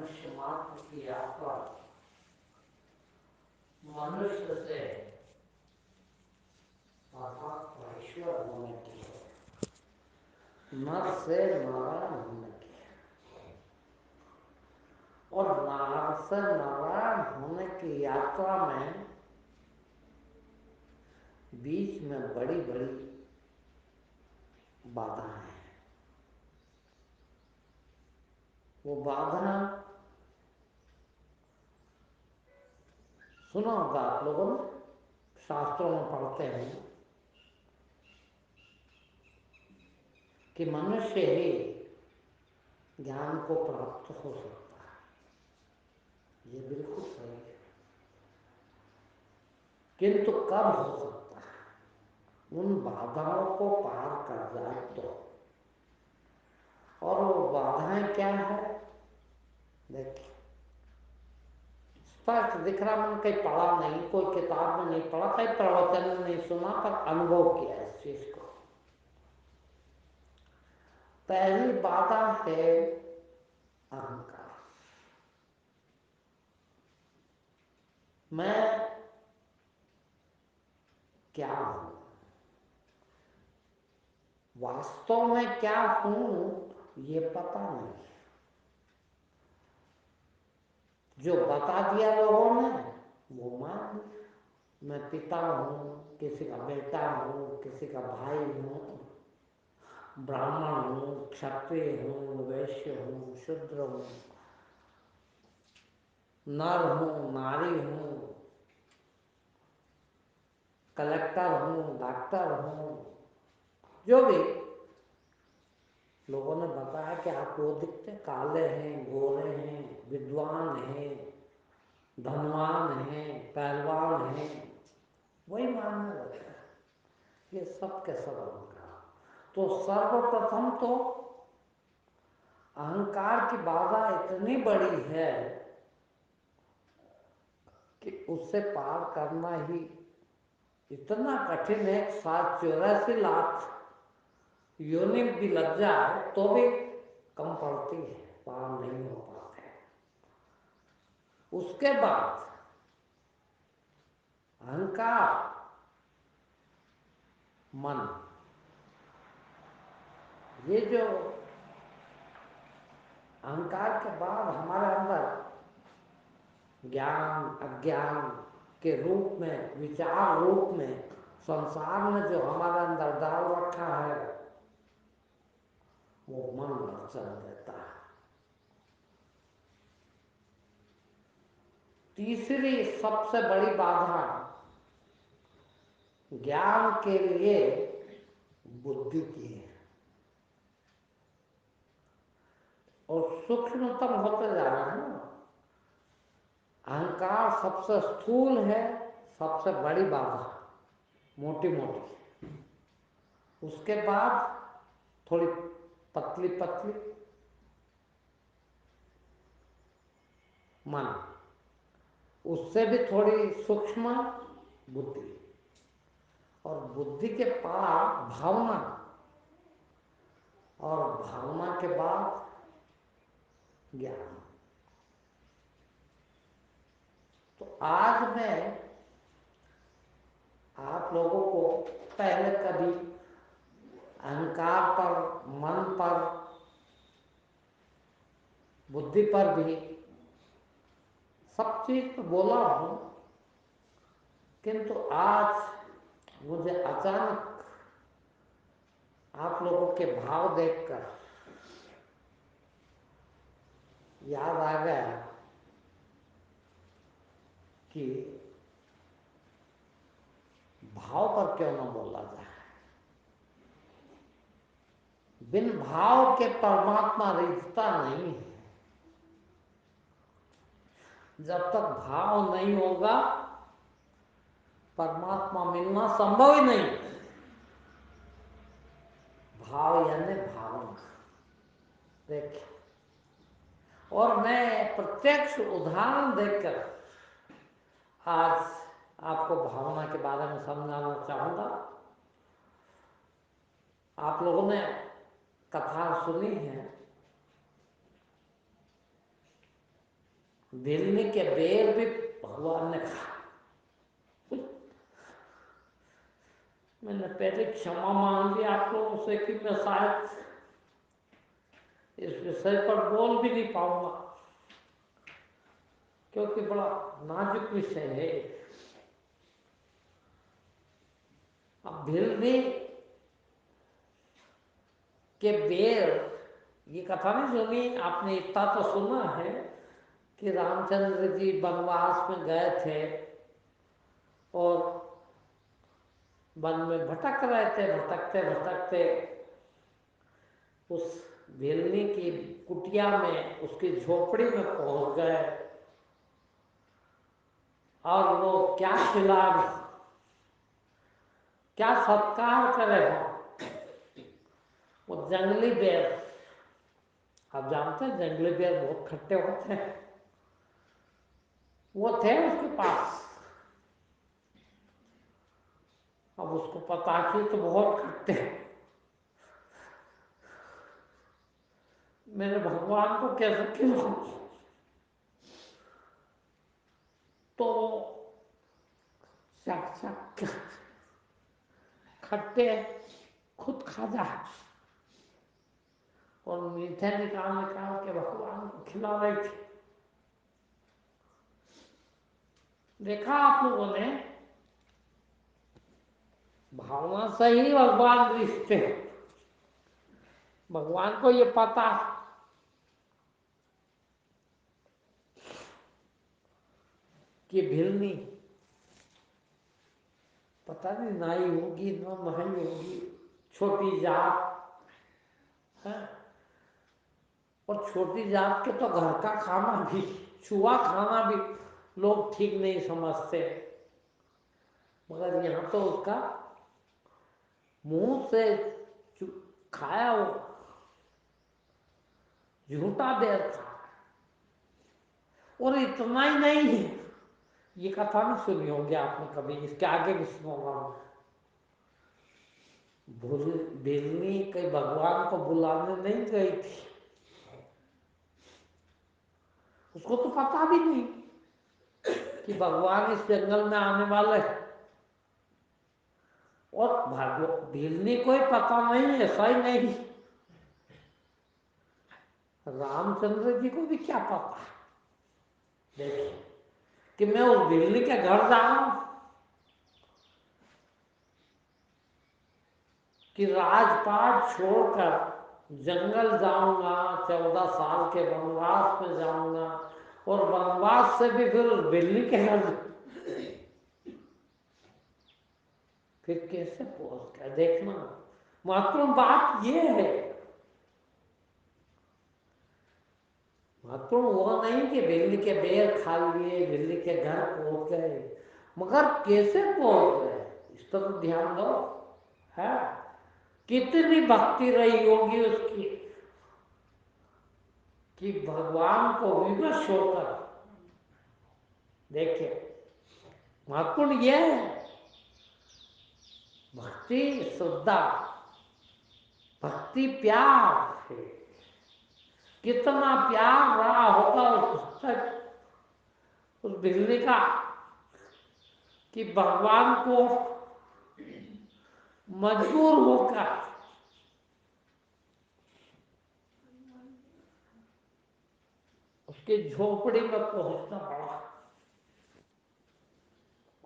मनुष्य मात्र की यात्रा मनुष्य से परमात्मा होने की है, नर से नारायण होने की है। और नर से नारायण होने की यात्रा में बीच में बड़ी बड़ी बाधाएं हैं। वो बाधा सुना होगा आप लोगों ने, शास्त्रों में पढ़ते हैं कि मनुष्य ही ज्ञान को प्राप्त हो सकता है। ये बिल्कुल सही है, किंतु कब हो सकता है? उन बाधाओं को पार कर जाए तो। और वो बाधाएं क्या है? देखिए, स्पष्ट दिख रहा, मैंने कहीं पढ़ा नहीं, कोई किताब में नहीं पढ़ा, कहीं प्रवचन में नहीं सुना, पर अनुभव किया इस चीज को। पहली बाधा है अहंकार। मैं क्या हूं, वास्तव में क्या हूं ये पता नहीं। जो बता दिया लोगों ने वो मान लिया। मैं पिता हूं, किसी का बेटा हूं, किसी का भाई हूं, ब्राह्मण हूं, क्षत्रिय हूं, वैश्य हूं, शूद्र हूं, नर हूं, नारी हूं, कलेक्टर हूं, डॉक्टर हूं, जो भी लोगों ने बताया कि आप वो दिखते काले हैं, गोरे हैं, विद्वान हैं, धनवान हैं, पहलवान हैं, वही मानने लगे। ये सब के सब अहंकार। तो सर्वप्रथम तो अहंकार की बाधा इतनी बड़ी है कि उससे पार करना ही इतना कठिन है। 784 लाख योनि भी लग जाए तो भी कम पड़ती है, पार नहीं हो पाते। उसके बाद अहंकार, मन, ये जो अहंकार के बाद हमारे अंदर ज्ञान अज्ञान के रूप में, विचार रूप में संसार ने जो हमारे अंदर डाल रखा है वो मन अड़चन देता है। तीसरी सबसे बड़ी बाधा ज्ञान के लिए बुद्धि की है। और सूक्ष्मतम होते जा रहा है ना, अहंकार सबसे स्थूल है, सबसे बड़ी बाधा, मोटी मोटी। उसके बाद थोड़ी पतली पतली मन, उससे भी थोड़ी सूक्ष्म बुद्धि, और बुद्धि के पार भावना, और भावना के बाद ज्ञान। तो आज मैं आप लोगों को पहले कभी अहंकार पर, मन पर, बुद्धि पर भी सब चीज तो बोला हूं, किंतु आज मुझे अचानक आप लोगों के भाव देखकर याद आ गया कि भाव पर क्यों न बोला जाए। बिन भाव के परमात्मा रिझता नहीं है। जब तक भाव नहीं होगा परमात्मा मिलना संभव ही नहीं। भाव यानी भावना। देखिए, और मैं प्रत्यक्ष उदाहरण देकर आज आपको भावना के बारे में समझाना चाहूंगा। आप लोगों ने कथा सुनी है भिलनी के बेर भी भगवान ने खा। मैंने पहले क्षमा मांग ली आप लोगों से कि मैं शायद इस विषय पर बोल भी नहीं पाऊंगा, क्योंकि बड़ा नाजुक विषय है। अब भिलनी के बेर, ये कथा नहीं सुनी आपने, इतना तो सुना है कि रामचंद्र जी वनवास में गए थे और वन में भटक रहे थे। भटकते भटकते उस भिलनी की कुटिया में, उसकी झोपड़ी में पहुंच गए और वो क्या खिलाए, क्या सत्कार करे वो जंगली बेर। आप जानते हैं जंगली बेर बहुत खट्टे होते हैं। वो थे उसके पास। अब उसको पता कि तो बहुत खट्टे, मेरे भगवान को कैसे खिलाऊं। तो चक चक खट्टे खुद खा जा और मीठे निकाल निकाल के भगवान को खिला रही थी। देखा आप लोगों ने, भावना से ही भगवान रिश्ते। भगवान को ये पता कि भिलनी पता नहीं नाई होगी ना नाई होगी, छोटी जात है। और छोटी जात के तो घर का खाना भी, छुआ खाना भी लोग ठीक नहीं समझते, मगर यहाँ तो उसका मुंह से खाया हो झूठा बेर था। और इतना ही नहीं, ये कथा नहीं सुनी होगी आपने कभी, इसके आगे भी सुनूंगा। भिलनी कई भगवान को बुलाने नहीं गई थी, उसको तो पता भी नहीं कि भगवान इस जंगल में आने वाले हैं। और भिलनी को ही पता नहीं, ऐसा ही नहीं, रामचंद्र जी को भी क्या पता। देखिए कि मैं उस भिलनी के घर जाऊं, कि राजपाट छोड़कर जंगल जाऊंगा, 14 साल के वनवास में जाऊंगा, और वनवास से भी फिर उस भिलनी के घर फिर कैसे पहुंच गया। देखना महत्वपूर्ण बात यह है, महत्वपूर्ण वो नहीं कि भिलनी के बेर खा लिए, भिलनी के घर पहुंच गए, मगर कैसे पहुंच गए इस पर तो ध्यान दो। है कितनी भक्ति रही होगी उसकी कि भगवान को विवश होकर। देखिए महत्वपूर्ण यह है, भक्ति श्रद्धा, भक्ति प्यार है। कितना प्यार रहा होगा उस भक्त, उस भिलनी का, कि भगवान को मजबूर होकर उसकी झोपड़ी में पहुंचना पड़ा।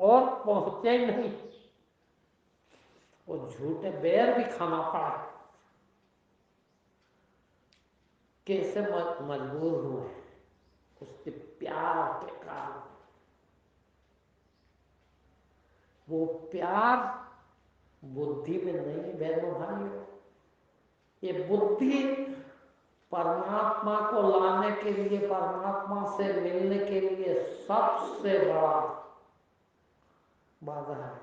और पहुंचे नहीं, वो झूठे बेर भी खाना पड़ा। कैसे मजबूर हुए, उसके प्यार के कारण। वो प्यार बुद्धि में नहीं बहनों भाइयों, ये बुद्धि परमात्मा को लाने के लिए, परमात्मा से मिलने के लिए सबसे बड़ा बाधा है।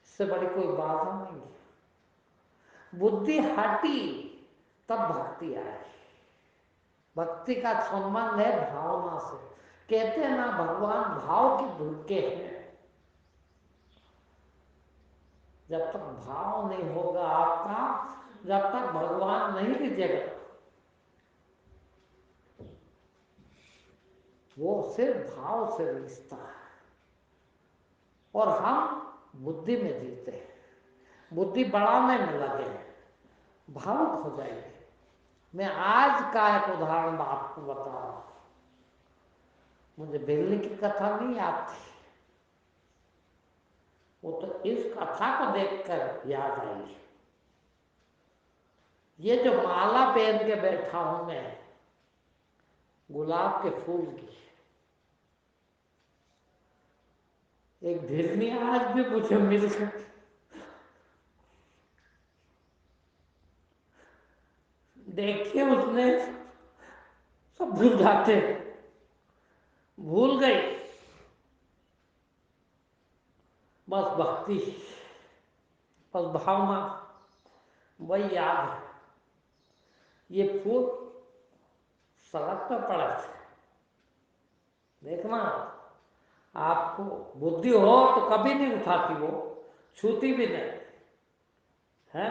इससे बड़ी कोई बाधा नहीं है। बुद्धि हटी तब भक्ति आई। भक्ति का संबंध है भावना से। कहते हैं ना भगवान भाव के भूखे हैं। जब तक भाव नहीं होगा आपका, जब तक भगवान नहीं दिखेगा। वो सिर्फ भाव से रिश्ता है। और हम बुद्धि में जीते हैं, बुद्धि बढ़ाने में लगे हैं, भावुक हो जाएंगे। मैं आज का एक उदाहरण आपको बता रहा हूँ। मुझे बिल्ली की कथा नहीं आती, वो तो इस कथा को देखकर याद आई। ये जो माला पहन के बैठा हूं मैं गुलाब के फूल की, एक ढिलनी आज भी मुझे मिल सकती, देखिए उसने सब भूल जाते, भूल गई बस भक्ति, बस भावना, वही याद है। ये फूल सड़क पर पड़ा था, देखना आपको बुद्धि हो तो कभी नहीं उठाती, वो छूती भी नहीं है।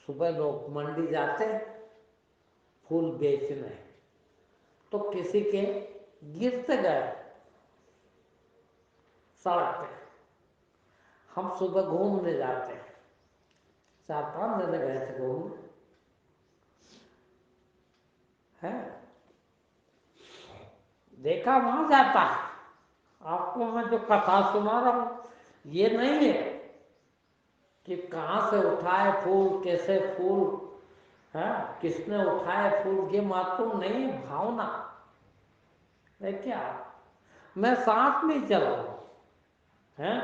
सुबह लोग मंडी जाते फूल बेचने, तो किसी के गिरते गए सड़क पे। हम सुबह घूमने जाते, 4-5 जने गए थे घूमने, है देखा वहां जाता है। आपको मैं जो कथा सुना रहा हूं ये नहीं है कि कहां से उठाए फूल, कैसे फूल है, किसने उठाए फूल, ये महत्वपूर्ण नहीं है, भावना है। क्या मैं सांस में चल रहा हूं, है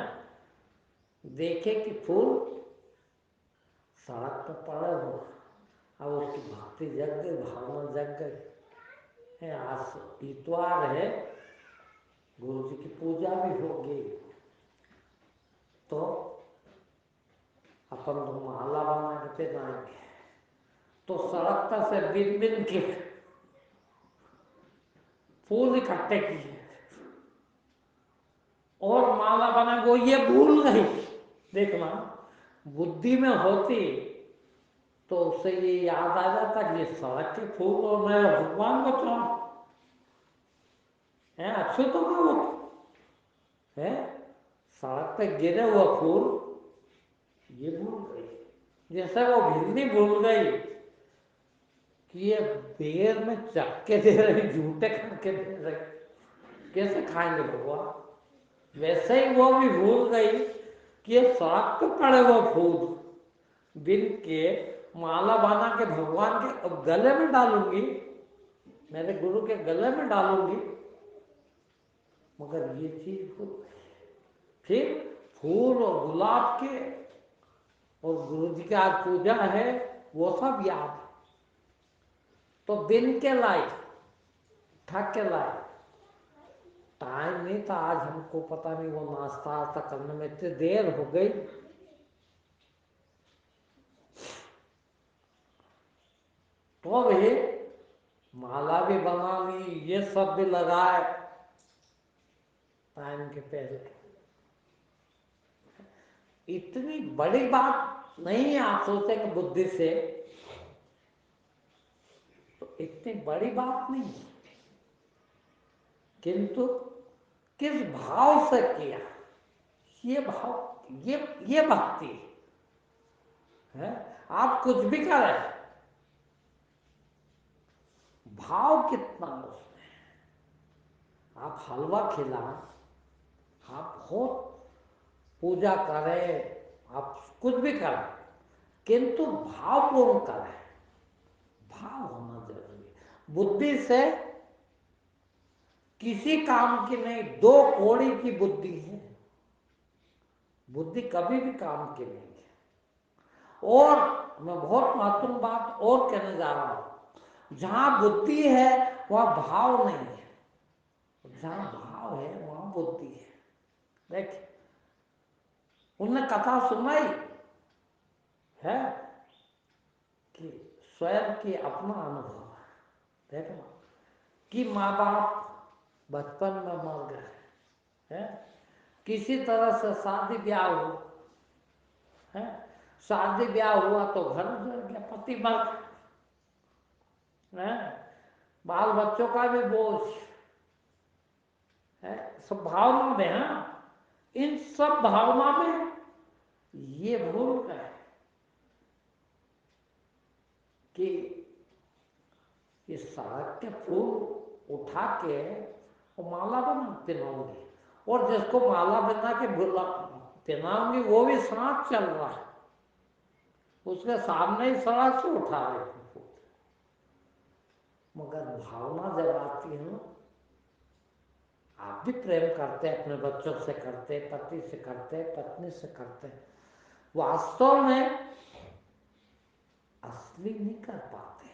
देखे कि फूल सड़क पर पड़े हो, अब उसकी भक्ति जग गई, भावना जग गई है। आज इतवार है, गुरु जी की पूजा भी होगी, तो अपन तो माला बना के जाएंगे, तो सड़क पर से बिन बिन के फूल इकट्ठे किए और माला बना, वो ये भूल गई। देखना बुद्धि में होती तो उससे ये याद आ जाता कि ये सड़क के फूल और मैं भगवान को चढ़ाऊं, है अछूत होगा वो, है सड़क पे गिरे हुआ फूल ये भूल गई। जैसे वो भिंडी भूल गई कि ये बेर में चक्के दे रहे, झूठे करके दे रहे, कैसे खाएंगे भगवान, वैसे ही वो भी भूल गई कि ये सड़क पे पड़े हुए फूल बिन के माला बना के भगवान के गले में डालूंगी, मेरे गुरु के गले में डालूंगी, मगर ये चीज भूल गई। फिर फूल और गुलाब के और गुरु जी की आज पूजा है, वो सब याद, तो बिन के लाई, ठग के लाई, टाइम नहीं था आज हमको, पता नहीं वो नाश्ता वास्ता करने में इतनी देर हो गई। तो भी माला भी बना ली, ये सब भी लगाए टाइम के पहले। इतनी बड़ी बात नहीं, आप सोचेंगे बुद्धि से तो इतनी बड़ी बात नहीं, किंतु किस भाव से किया, ये भाव, ये भक्ति है। आप कुछ भी करें, भाव कितना उसमें, आप हलवा खिलाएं, आप बहुत पूजा करें, आप कुछ भी करें, किंतु भावपूर्ण करें, भाव होना जरूरी है। बुद्धि से किसी काम की नहीं, 2 कौड़ी की बुद्धि है, बुद्धि कभी भी काम की नहीं है। और मैं बहुत महत्वपूर्ण बात और कहने जा रहा हूं, जहां बुद्धि है वहां भाव नहीं है, जहां भाव है वहां बुद्धि है। देखिए उनने कथा सुनाई है कि स्वयं की अपना अनुभव है, देखना कि माँ बाप बचपन में मर गए, है किसी तरह से शादी ब्याह हो, है शादी ब्याह हुआ तो घर उजड़ गया, पति मर गया, बाल बच्चों का भी बोझ है, सब भावना में। हाँ, इन सब भावना में ये भूल गए कि ये सड़क के फूल उठा के वो माला बना पहनाऊंगी, और जिसको माला बना के पहनाऊंगी वो भी सांस चल रहा है, उसके सामने ही सड़क से उठा रहे हैं फूल। मगर भावना जब आती है ना, आप भी प्रेम करते हैं, अपने बच्चों से करते, पति से करते, पत्नी से करते, वास्तव में असली नहीं कर पाते।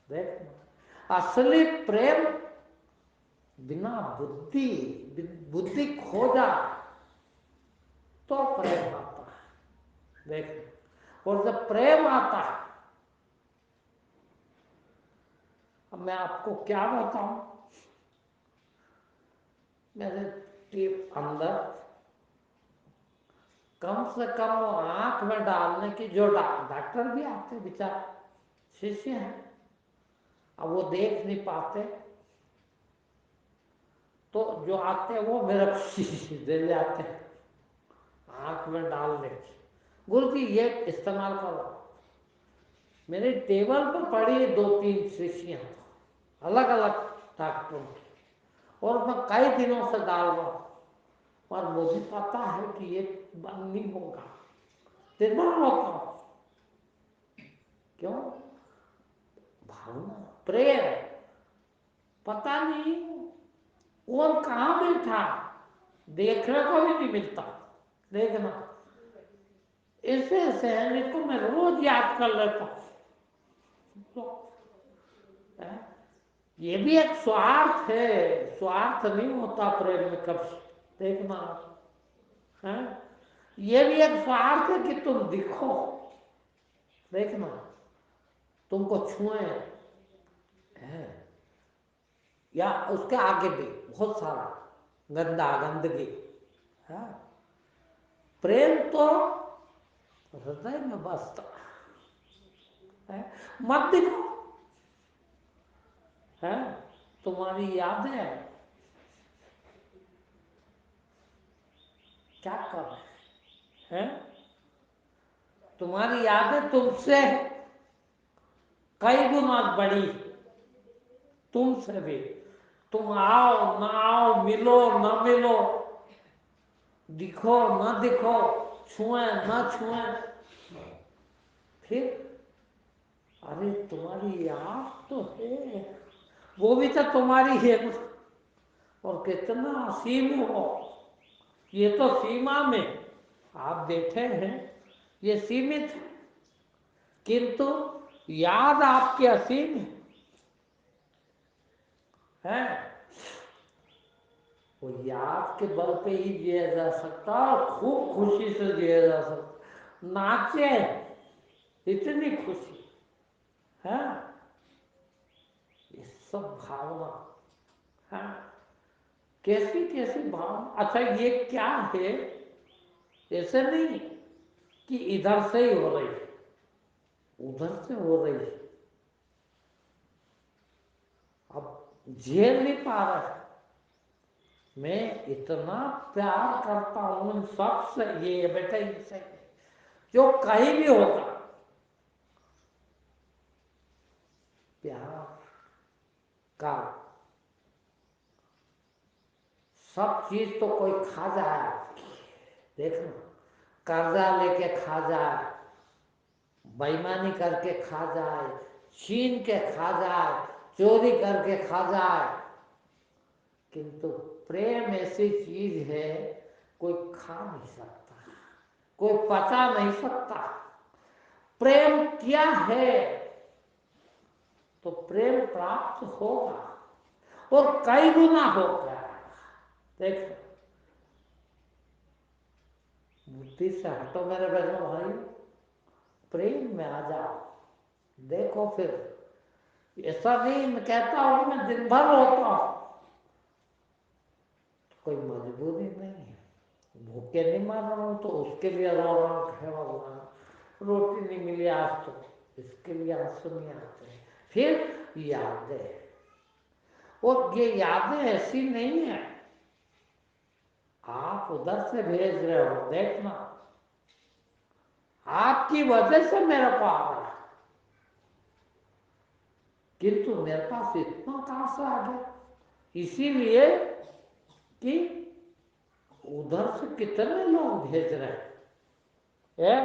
देखना, असली प्रेम बिना बुद्धि खो जाए तो प्रेम आता है। देखना, और जब प्रेम आता है, अब मैं आपको क्या बताऊं, मेरे टिप अंदर कम से कम वो आंख में डालने की, जो डॉक्टर भी आते बेचारे शिष्य हैं, अब वो देख नहीं पाते, तो जो आते हैं वो मेरे को दे जाते हैं आंख में डालने की, गुरु जी ये इस्तेमाल करो। मेरे टेबल पर पड़ी 2-3 शीशियां अलग अलग डॉक्टरों की, और मैं कई दिनों से डाल रहा हूँ, और मुझे पता है कि ये बंद नहीं होगा, दिन भर होता हूँ। क्यों? भावना, प्रेम, पता नहीं कौन कहाँ बैठा, देखने को भी नहीं मिलता। देखना, ऐसे सहनी को मैं रोज याद कर लेता हूँ। ये भी एक स्वार्थ है, स्वार्थ नहीं होता प्रेम में कभी। देखना है, ये भी एक स्वार्थ है कि तुम दिखो। देखना, तुमको छुए है, या उसके आगे भी बहुत सारा गंदगी है। प्रेम तो हृदय में बसता है, मत दिखो है। तुम्हारी यादें क्या कर रहे हैं, तुम्हारी यादें तुमसे कई गुना बड़ी, तुमसे भी। तुम आओ ना आओ, मिलो ना मिलो, दिखो ना दिखो, छुए ना छुए, फिर अरे तुम्हारी याद तो है, वो भी तो तुम्हारी है, और कितना असीम हो। ये तो सीमा में आप बैठे हैं, ये सीमित है, किंतु याद आपकी असीम है। वो याद के बल पे ही जिया जा सकता, और खूब खुशी से जिया जा सकता। नाचे इतनी खुशी है, ये सब भावना है। कैसी कैसी भावना। अच्छा ये क्या है, ऐसे नहीं कि इधर से ही हो रही, उधर से हो रही, अब झेल नहीं पा रहा। मैं इतना प्यार करता हूं इन सबसे, ये बेटा इनसे जो कहीं भी होगा, प्यार का सब चीज तो कोई खा जाए। देखना, कर्जा लेके खा जाए, बेईमानी करके खा जाए, छीन के खा जाए, चोरी करके खा जाए, किंतु प्रेम ऐसी चीज है कोई खा नहीं सकता, कोई पचा नहीं सकता। प्रेम क्या है, तो प्रेम प्राप्त होगा, और कई गुना होगा। देखो, बुद्धि से हटो मेरे बहनों भाई, प्रेम में आ जाओ। देखो फिर, ऐसा नहीं मैं कहता हूं मैं दिन भर रोता हूं, कोई मजबूरी नहीं है, भूखे नहीं मर रहा हूं तो उसके लिए रो रहा हूं, है भगवान रोटी नहीं मिली आज तो इसके लिए आंसू नहीं आते हैं। फिर यादें, और ये यादें ऐसी नहीं है आप उधर से भेज रहे हो, देखना आपकी वजह से मेरे को आ रहा है, किंतु मेरे पास इतना कहां से आ गया, इसीलिए कि उधर से कितने लोग भेज रहे हैं,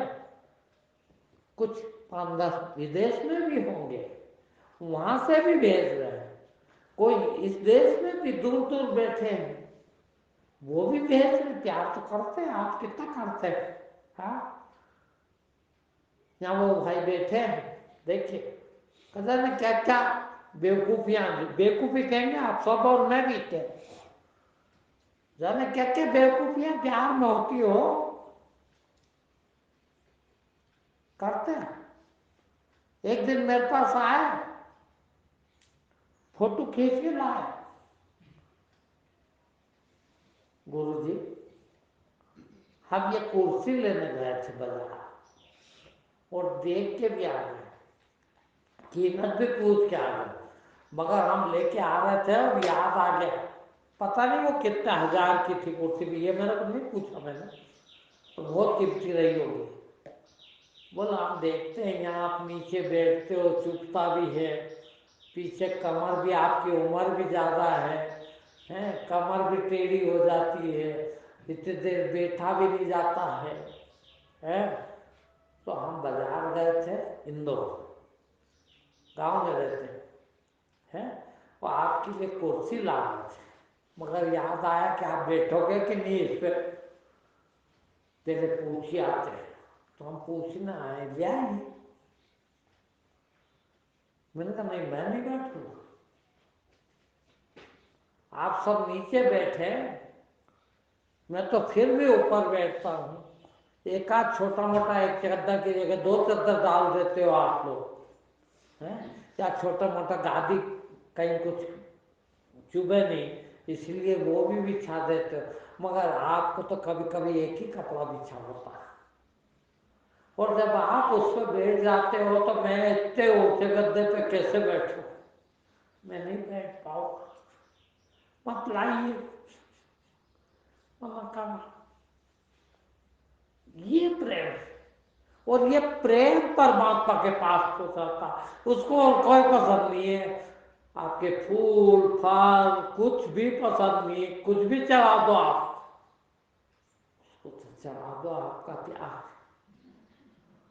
कुछ 5-10 विदेश में भी होंगे, वहां से भी भेज रहे हैं, कोई इस देश में भी दूर दूर बैठे हैं, वो भी भेज रहे, प्यार तो करते हैं, आप कितना करते हैं, हाँ। यहाँ वो भाई बैठे हैं, देखिए पता नहीं क्या क्या बेवकूफियां, बेवकूफी कहेंगे आप सब और मैं भी थे, जाने क्या क्या बेवकूफियां प्यार में होती हो, करते हैं। एक दिन मेरे पास आए, फोटो खींच के लाए, गुरुजी हम ये कुर्सी लेने गए थे बाजार, और देख के भी आ गए, कीमत भी पूछ के आ गए, मगर हम लेके आ रहे थे और याद आ गया, पता नहीं वो कितने हजार की थी कुर्सी भी, ये मेरे को नहीं पूछा मैंने, तो बहुत कीमती रही होगी। बोला आप देखते हैं यहाँ आप नीचे बैठते हो, चुपता भी है, पीछे कमर भी, आपकी उम्र भी ज़्यादा है, कमर भी टेढ़ी हो जाती है, इतनी देर बैठा भी नहीं जाता है। तो हम बाजार गए थे, इंदौर गांव में रहते हैं, वो आपके लिए कुर्सी ला रहे थे, मगर याद आया कि आप बैठोगे कि नहीं इस पर, पहले पूछिए आते हैं, तो हम पूछना आए, ले आए। मैंने कहा नहीं मैं नहीं बैठूंगा, आप सब नीचे बैठे, मैं तो फिर भी ऊपर बैठता हूँ, एक आध छोटा मोटा एक चद्दर की जगह 2 चद्दर डाल देते हो आप लोग, हैं, या छोटा मोटा गादी कहीं कुछ चुभे नहीं, इसलिए वो भी बिछा देते हो, मगर आपको तो कभी कभी एक ही कपड़ा बिछा होता है, और जब आप उस पर बैठ जाते हो तो मैं इतने ऊंचे गद्दे पे कैसे बैठूं, मैं नहीं बैठ पाऊंगा, मत लाइए, कहा ये प्रेम, और ये प्रेम परमात्मा के पास पहुंचाता, उसको और कोई पसंद नहीं है, आपके फूल फल कुछ भी पसंद नहीं है, कुछ भी चढ़ा दो आप, उसको चढ़ा दो आपका प्यार,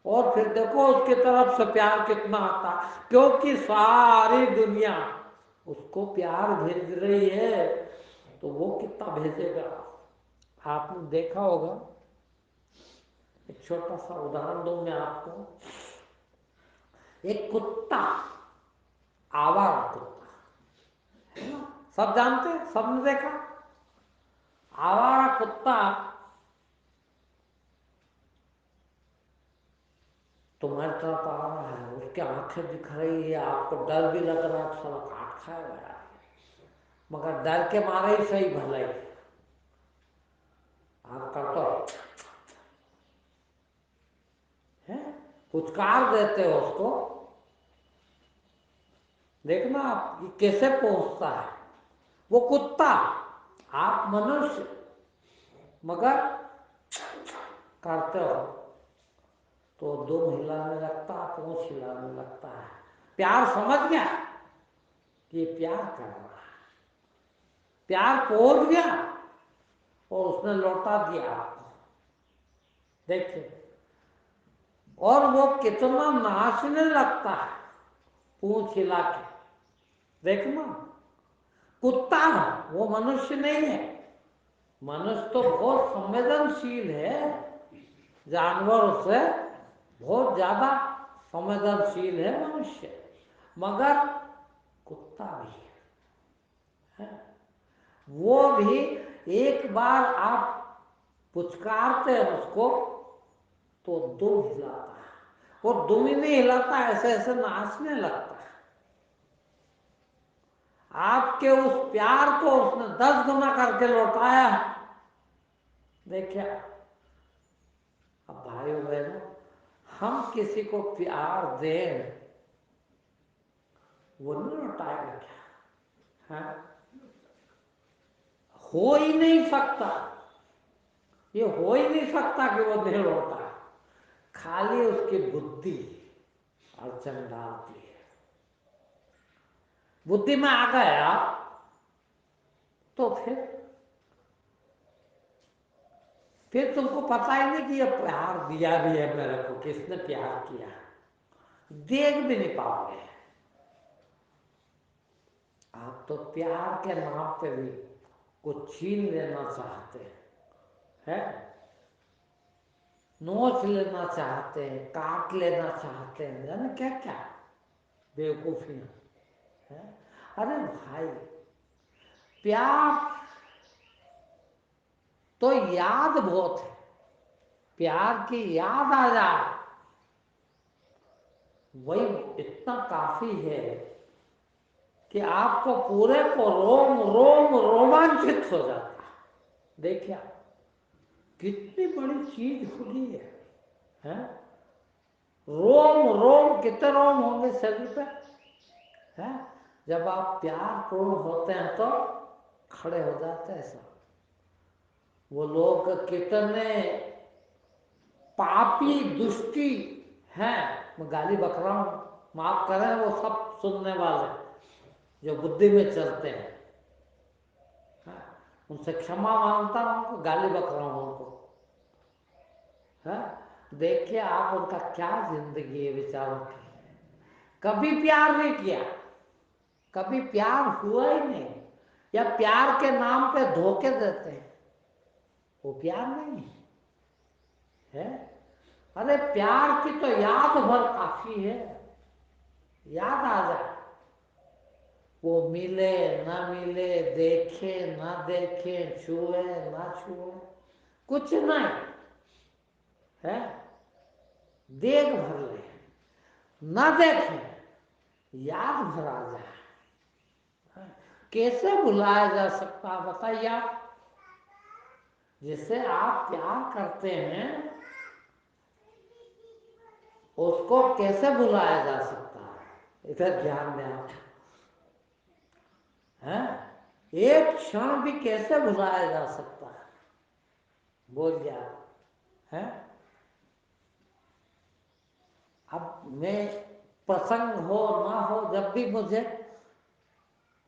और फिर देखो उसकी तरफ से प्यार कितना आता, क्योंकि सारी दुनिया उसको प्यार भेज रही है, तो वो कितना भेजेगा। आपने देखा होगा, एक छोटा सा उदाहरण दूं मैं आपको, एक कुत्ता, आवारा कुत्ता है ना, सब जानते हैं, सबने देखा, आवारा कुत्ता तुम्हारी तरफ आ रहा है, उसकी आंखें दिख रही है, आपको डर भी लग रहा है, साला काट खाएगा यार, मगर डर के मारे ही सही भलाई आप करते हो, है पुचकार देते हो उसको, देखना आप ये कैसे पहुंचता है, वो कुत्ता, आप मनुष्य, मगर करते हो तो दुम हिलाने लगता है, पूंछ हिलाने लगता है, प्यार समझ गया कि ये प्यार कर रहा है, प्यार पहुंच गया और उसने लौटा दिया आपको, देखिए, और वो कितना नाचने लगता है पूंछ हिला के, देखना कुत्ता है वो मनुष्य नहीं है, मनुष्य तो बहुत संवेदनशील है, जानवरों से बहुत ज्यादा संवेदनशील है मनुष्य, मगर कुत्ता भी है, वो भी एक बार आप पुचकारते हैं उसको तो दुम हिलाता है, और दुम ही नहीं हिलाता, ऐसे ऐसे नाचने लगता है, आपके उस प्यार को उसने 10 गुना करके लौटाया, देखिए। अब भाइयों बहनों, हम किसी को प्यार दें वो नहीं लौटाएगा क्या? है? हो ही नहीं सकता, ये हो ही नहीं सकता कि वो नहीं लौटा। खाली उसकी बुद्धि अड़चन डालती है। बुद्धि में आ गया तो फिर तुमको पता ही नहीं कि ये प्यार दिया भी है मेरे को, किसने प्यार किया, देख भी नहीं पाओगे। आप तो प्यार के नाम पे भी कुछ छीन लेना चाहते हैं, नोच लेना चाहते हैं, काट लेना चाहते हैं, जाने क्या क्या बेवकूफियां है। अरे भाई, प्यार तो याद बहुत है, प्यार की याद आ जाए वही इतना काफी है कि आपको पूरे को रोम रोम रोमांचित हो जाता है। देखिए कितनी बड़ी चीज खुली है? रोम रोम, कितने रोम होंगे शरीर पे? है? जब आप प्यार पूर्ण होते हैं तो खड़े हो जाते हैं सब। वो लोग कितने पापी दुष्टी हैं, मैं गाली बक रहा हूं, माफ करें वो सब सुनने वाले जो बुद्धि में चलते हैं, उनसे क्षमा मांगता हूं, गाली बक रहा हूं उनको। है? देखिए आप उनका क्या जिंदगी है बेचारों की, कभी प्यार नहीं किया, कभी प्यार हुआ ही नहीं, या प्यार के नाम पे धोखे देते हैं, वो प्यार नहीं है। अरे प्यार की तो याद भर काफी है, याद आ जाए, वो मिले ना मिले, देखे ना देखे, छुए ना छुए, कुछ नहीं है, देख भर ले ना देखे, याद भर आ जाए। कैसे भुलाया जा सकता बताइए आप? जिससे आप प्यार करते हैं उसको कैसे भुलाया जा सकता है? इधर ध्यान दें आप, है? एक क्षण भी कैसे भुलाया जा सकता है? बोलिए आप, है? अब मैं प्रसंग हो ना हो, जब भी मुझे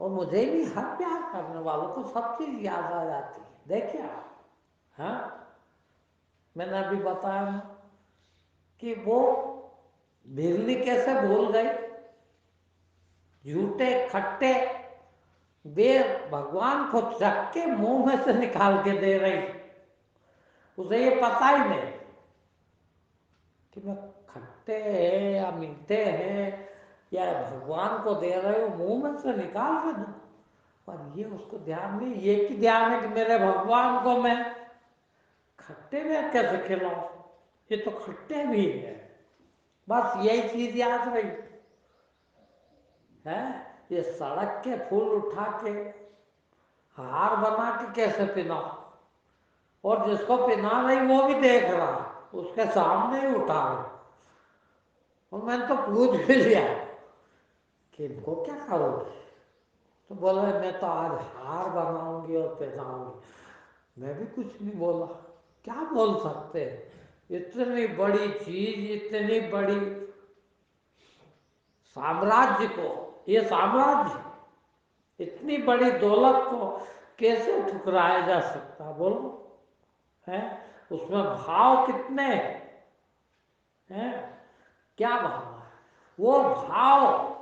और मुझे भी हर प्यार करने वालों को सब चीज याद आ जाती है। देखिए आप, हाँ, मैंने अभी बताया ना कि वो बिल्ली कैसे भूल गई, झूठे खट्टे बेर भगवान को चख के मुंह में से निकाल के दे रही, उसे ये पता ही नहीं कि मैं खट्टे हैं या मीठे हैं, या भगवान को दे रहे हो मुंह में से निकाल के दो। पर ये उसको ध्यान नहीं, ये की ध्यान है कि मेरे भगवान को मैं खट्टे में कैसे खिलाऊं, ये तो खट्टे भी है। बस यही चीज याद रही है। ये सड़क के फूल उठा के हार बना के कैसे पिनाओ, और जिसको पिना रही वो भी देख रहा, उसके सामने ही उठा रही। और मैंने तो पूछ भी लिया कि इनको क्या करोगे, तो बोला मैं तो आज हार बनाऊंगी और पहनाऊंगी। मैं भी कुछ नहीं बोला, क्या बोल सकते हैं? इतनी बड़ी चीज, इतनी बड़ी साम्राज्य को, ये साम्राज्य, इतनी बड़ी दौलत को कैसे ठुकराया जा सकता, बोलो? है? उसमें भाव कितने हैं? क्या भाव है? वो भाव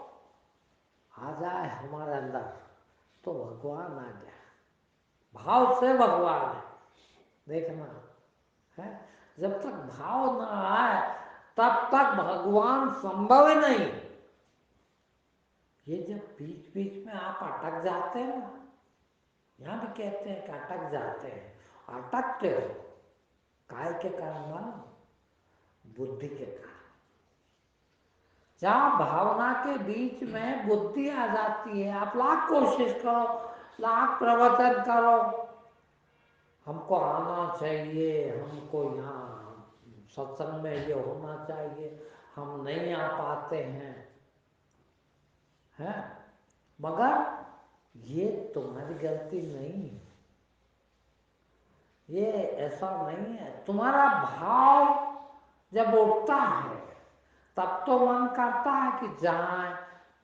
आ जाए हमारे अंदर तो भगवान आ गया, भाव से भगवान है। देखना है, जब तक भाव ना आए तब तक भगवान संभव ही नहीं। ये जब बीच बीच में आप अटक जाते हैं ना, यहां भी कहते हैं कि अटक जाते हैं, अटकते हो काय के कारण मालूम? बुद्धि के कारण। जहां भावना के बीच में बुद्धि आ जाती है, आप लाख कोशिश करो, लाख प्रवचन करो, हमको आना चाहिए, हमको यहाँ सत्संग में ये होना चाहिए, हम नहीं आ पाते हैं, है, मगर ये तुम्हारी गलती नहीं है, ये ऐसा नहीं है। तुम्हारा भाव जब उठता है तब तो मन करता है कि जाए,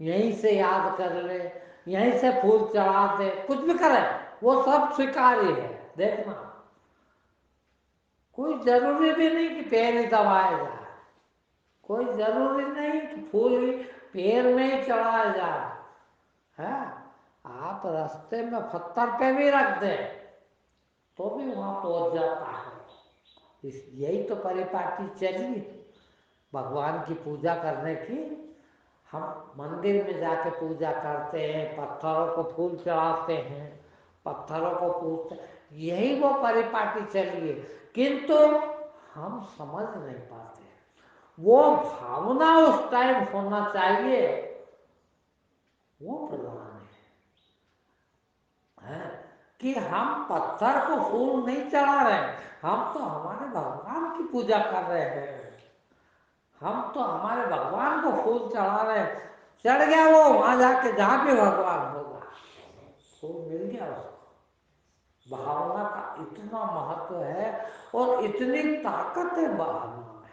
यहीं से याद कर ले, यहीं से फूल चढ़ा दे, कुछ भी करे, वो सब स्वीकार्य है। देखना, कोई जरूरी भी नहीं कि पैर ही दबाया जाए, कोई जरूरी नहीं कि फूल ही पैर में ही चढ़ाया जाए, है। आप रास्ते में पत्थर पे भी रख दे तो भी वहां पहुंच जाता है। यही तो परिपाटी चली भगवान की पूजा करने की। हम मंदिर में जाके पूजा करते हैं, पत्थरों को फूल चढ़ाते हैं, पत्थरों को पूजते, यही वो परिपाटी चली है। किंतु हम समझ नहीं पाते, वो भावना उस टाइम होना चाहिए, वो प्रधान है कि हम पत्थर को फूल नहीं चढ़ा रहे, हम तो हमारे भगवान की पूजा कर रहे हैं, हम तो हमारे भगवान को फूल चढ़ा रहे हैं। चढ़ गया वो वहां जाके जहां पे भगवान होगा, फूल मिल गया उसको। भावना का इतना महत्व है और इतनी ताकत है भावना में,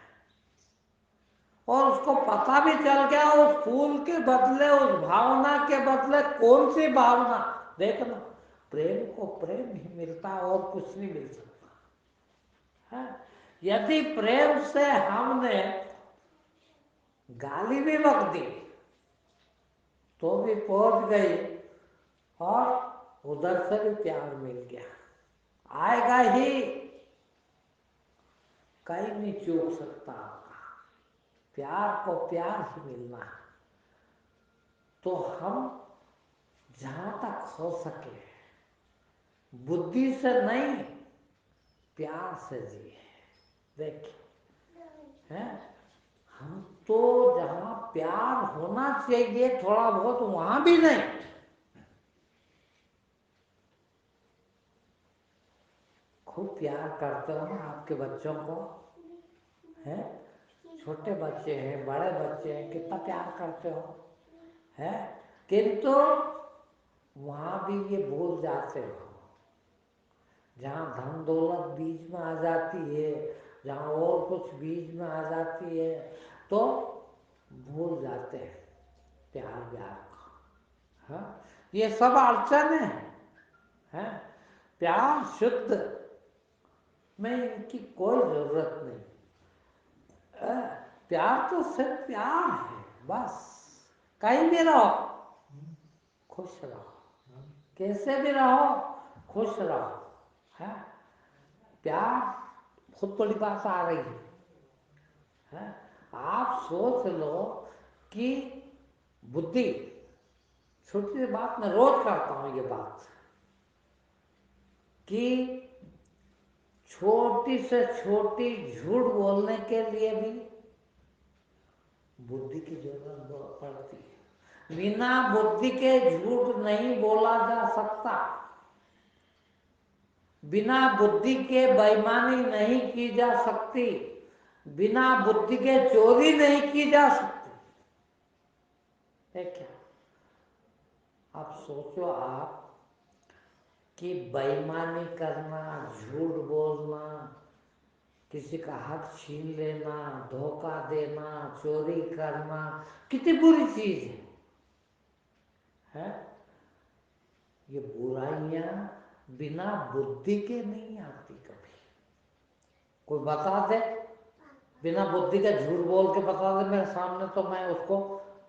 और उसको पता भी चल गया उस फूल के बदले, उस भावना के बदले कौन सी भावना। देखना, प्रेम को प्रेम ही मिलता है और कुछ नहीं मिल सकता है। यदि प्रेम से हमने गाली भी बक दी तो भी पहुंच गई, और उधर से भी प्यार मिल गया, आएगा ही, कहीं नहीं चूक सकता आपका। प्यार को प्यार ही मिलना है। तो हम जहां तक हो सके बुद्धि से नहीं, प्यार से जिए। देखिए, है, हम तो जहां प्यार होना चाहिए थोड़ा बहुत, वहां भी नहीं। खूब प्यार करते हो ना आपके बच्चों को, है, छोटे बच्चे हैं, बड़े बच्चे हैं, कितना प्यार करते हो, है। किंतु वहां भी ये भूल जाते हो, जहाँ धन दौलत बीच में आ जाती है, जहाँ और कुछ बीच में आ जाती है, तो भूल जाते हैं प्यार व्यार को। हाँ, ये सब अड़चन है। प्यार शुद्ध में इनकी कोई जरूरत नहीं। प्यार तो सिर्फ प्यार है, बस। कहीं भी रहो खुश रहो, कैसे भी रहो खुश रहो, है। प्यार बहुत बड़ी बात आ रही है। आप सोच लो कि बुद्धि, छोटी सी बात मैं रोज करता हूं ये बात, कि छोटी से छोटी झूठ बोलने के लिए भी बुद्धि की जरूरत पड़ती है। बिना बुद्धि के झूठ नहीं बोला जा सकता, बिना बुद्धि के बेईमानी नहीं की जा सकती, बिना बुद्धि के चोरी नहीं की जा सकती। देखिए, अब सोचो आप कि बेईमानी करना, झूठ बोलना, किसी का हक छीन लेना, धोखा देना, चोरी करना कितनी बुरी चीज है। ये बुराइयां बिना बुद्धि के नहीं आती कभी। कोई बता दे, बिना बुद्धि के झूठ बोल के बता दे मेरे सामने, तो मैं उसको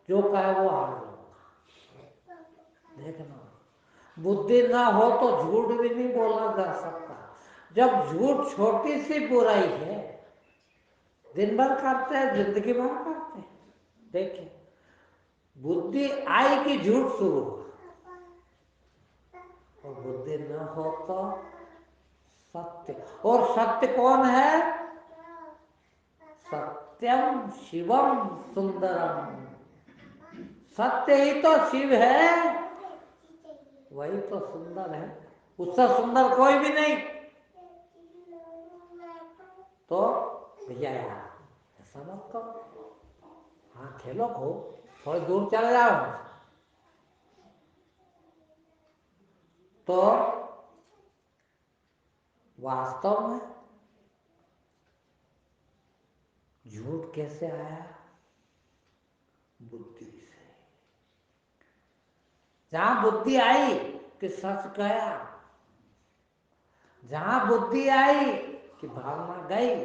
जो कहे वो हार लूंगा। देखना, बुद्धि ना हो तो झूठ भी नहीं बोला जा सकता। जब झूठ छोटी सी बुराई है, दिन भर करते हैं, जिंदगी भर करते हैं। देखिए, बुद्धि आई कि झूठ शुरू हुआ, और बुद्धि न हो तो सत्य। और सत्य कौन है? सत्यम शिवम सुंदरम। सत्य ही तो शिव है, वही तो सुंदर है, उससे सुंदर कोई भी नहीं। तो भैया यार ऐसा मत करो, हाँ खेलो खूब, थोड़ी दूर चले जाओ, तो वास्तव में झूठ कैसे आया? बुद्धि से। जहां बुद्धि आई कि सच गया, जहां बुद्धि आई कि भावना गई,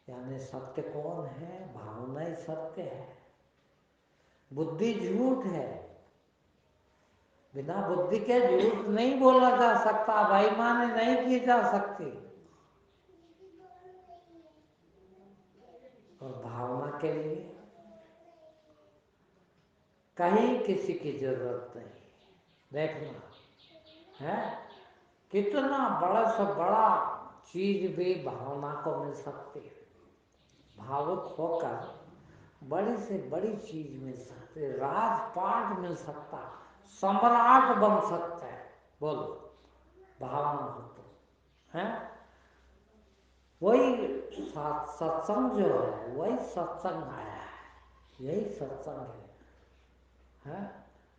यानी सत्य कौन है? भावना ही सत्य है, बुद्धि झूठ है। बिना बुद्धि के झूठ नहीं बोला जा सकता, बेईमानी नहीं की जा सकती। और भावना के लिए कहीं किसी की जरूरत नहीं। देखना है कितना बड़ा से बड़ा चीज भी भावना को मिल सकती है। भावुक होकर बड़ी से बड़ी चीज मिल सकती है, राजपाट मिल सकता है, सम्राट बन सकता है। बोलो, भावना हो तो है। वही सत्संग जो है, वही सत्संग आया है, यही सत्संग है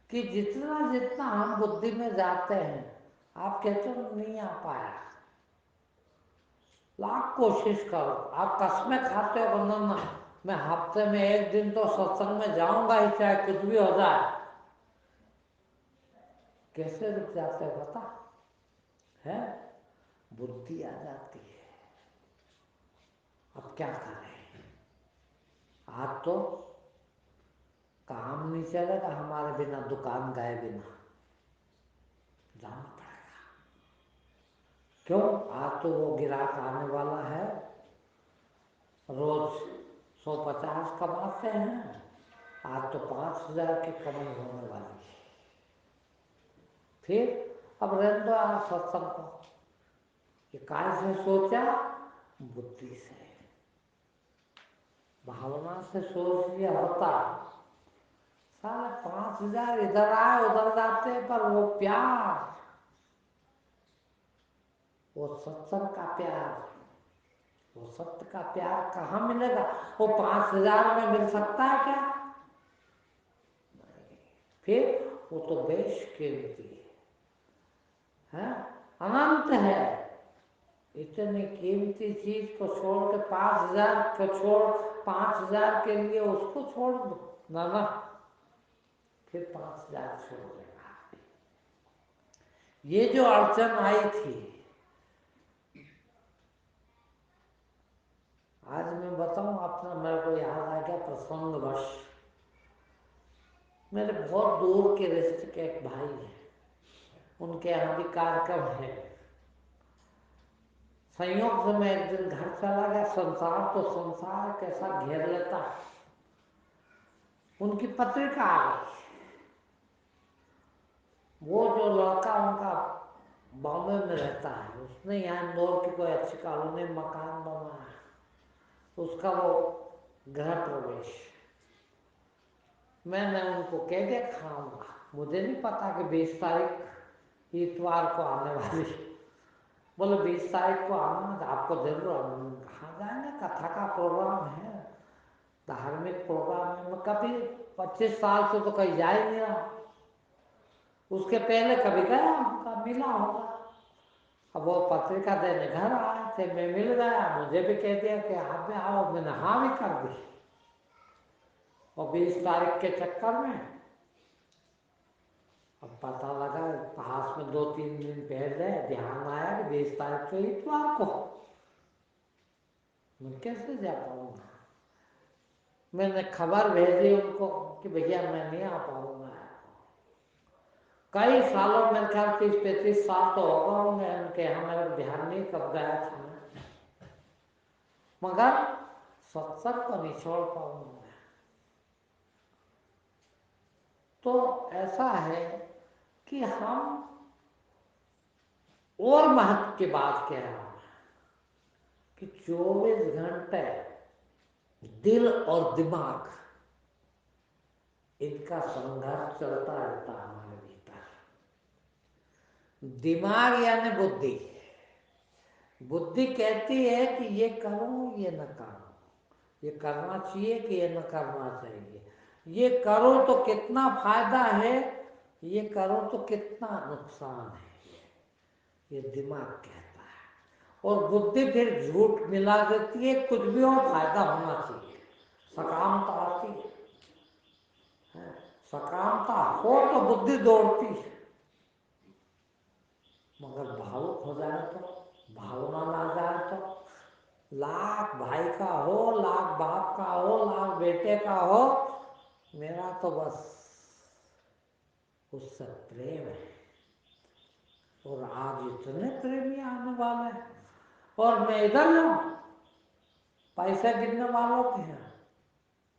कि जितना जितना हम बुद्धि में जाते हैं, आप कहते हो नहीं आ पाया, लाख कोशिश करो। आप कसमें खाते हो ना, मैं हफ्ते में एक दिन तो सत्संग में जाऊंगा ही, चाहे कुछ भी हो जाए। कैसे रुक जाते हो पता है? बुद्धि आ जाती है। अब क्या करें? आज तो काम नहीं चलेगा हमारे बिना, दुकान गए बिना जाना पड़ेगा। क्यों? आज तो वो ग्राहक आने वाला है, रोज 150 कमाते हैं, आज तो 5000 की कमाई होने वाली है। फिर अब रहने दो आज सत्संग को। ये काय से सोचा? बुद्धि से, भावना से सोच लिया होता, साले 5000 इधर आए उधर जाते, पर वो प्यार, वो सत्संग का प्यार, वो सत्य का प्यार कहाँ मिलेगा? वो 5000 में मिल सकता है क्या? नहीं। फिर वो तो बेशकीमती है, अनंत है। इतनी कीमती चीज को छोड़ के 5000 को छोड़, 5000 के लिए उसको छोड़ दो ना, ना फिर 5000 छोड़ देगा। ये जो अड़चन आई थी, आज मैं बताऊं अपना, मेरे को याद आ गया प्रसंगवश। मेरे बहुत दूर के रिश्ते के एक भाई हैं, उनके यहाँ भी कार्यक्रम है। संयोग से मैं एक दिन घर चला गया, संसार तो संसार कैसा घेर लेता है। उनकी पत्रिका आ गई। वो जो लड़का उनका बॉम्बे में रहता है, उसने यहाँ इंदौर की कोई अच्छी कॉलोनी में मकान बनाया, उसका वो गृह प्रवेश। मैंने उनको कह दिया खाऊंगा, मुझे नहीं पता कि 20 तारीख इतवार को आने वाली। बोले 20 तारीख को आना, आपको जरूर आना। कहाँ जाएंगे? कथा का प्रोग्राम है, धार्मिक प्रोग्राम है। मैं कभी 25 साल से तो कहीं जा ही नहीं रहा, उसके पहले कभी गया होगा, मिला होगा। अब वो पत्रिका देने घर आए थे, मैं मिल गया, मुझे भी कह दिया कि आप भी आओ, मैंने हाँ भी कर दी। और 20 तारीख के चक्कर में अब पता लगा, पास में 2-3 दिन पहले ध्यान आया कि 20 तारीख को इतवार को, मैं कैसे जा पाऊंगा। मैंने खबर भेजी उनको कि भैया मैं नहीं आ पाऊंगा। कई सालों, मेरे ख्याल 30-35 साल तो होगा होंगे उनके यहाँ, मेरा ध्यान नहीं कब गया था मैं, मगर सत्संग को नहीं छोड़ पाऊंगा। तो ऐसा है कि हम और महत्व की बात कह रहा हूं कि 24 घंटे दिल और दिमाग, इनका संघर्ष चलता रहता है हमारे भीतर। दिमाग यानी बुद्धि, बुद्धि कहती है कि ये करो ये न करो, ये करना चाहिए कि ये न करना चाहिए, ये करो तो कितना फायदा है ये करो तो कितना नुकसान है, ये दिमाग कहता है। और बुद्धि फिर झूठ मिला देती है, कुछ भी हो फायदा होना चाहिए, सकामता आती है। सकामता हो तो बुद्धि दौड़ती है, मगर भावुक हो जाए तो, भावना ना जाए तो, लाख भाई का हो, लाख बाप का हो, लाख बेटे का हो, मेरा तो बस उससे प्रेम है। और आज इतने प्रेमी आने वाले हैं, और मैं इधर जाऊं पैसे गिनने वालों के हैं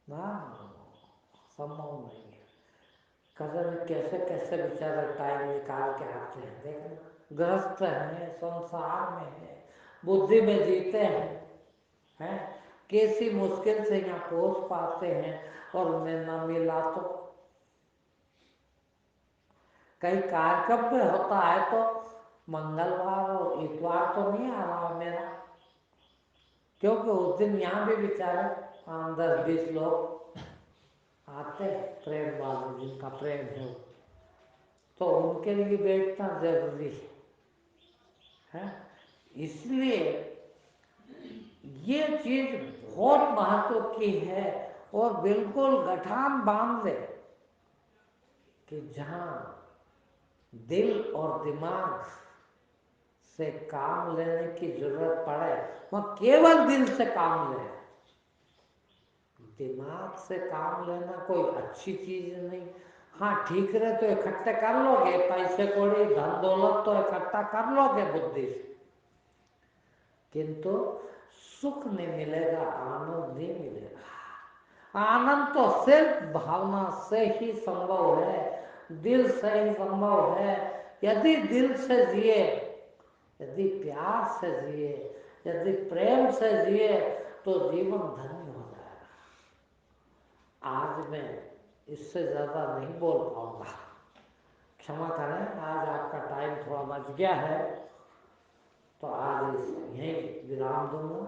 ना, संभव नहीं है। कदर कैसे कैसे बेचारे टाइम निकाल के आते हैं, देखना ग्रस्त हैं, संसार में है, बुद्धि में जीते हैं, कैसी मुश्किल से यहाँ पहुंच पाते हैं। और मैं न मिला तो कहीं कार्यक्रम पे होता है तो मंगलवार और इतवार तो नहीं आ रहा मेरा, क्योंकि उस दिन यहाँ भी बेचारे 5-10-20 लोग आते प्रेम वाले, जिनका प्रेम है, तो उनके लिए बैठना जरूरी है। इसलिए ये चीज बहुत महत्व की है। और बिल्कुल गठान बांध ले कि जहां दिल और दिमाग से काम लेने की जरूरत पड़े, वह केवल दिल से काम ले। दिमाग से काम लेना कोई अच्छी चीज नहीं। हाँ ठीक रहे तो इकट्ठे कर लोगे पैसे कौड़ी धन दौलत, तो इकट्ठा कर लोगे बुद्धि से, किंतु सुख नहीं मिलेगा, आनंद नहीं मिलेगा। आनंद तो सिर्फ भावना से ही संभव है, दिल से ही संभव है। यदि दिल से जिए, यदि प्यार से जिए, यदि प्रेम से जिए, तो जीवन धन्य हो जाएगा। आज मैं इससे ज्यादा नहीं बोल पाऊंगा, क्षमा करें। आज आपका टाइम थोड़ा बच गया है, तो आज यहीं विराम दूंगा।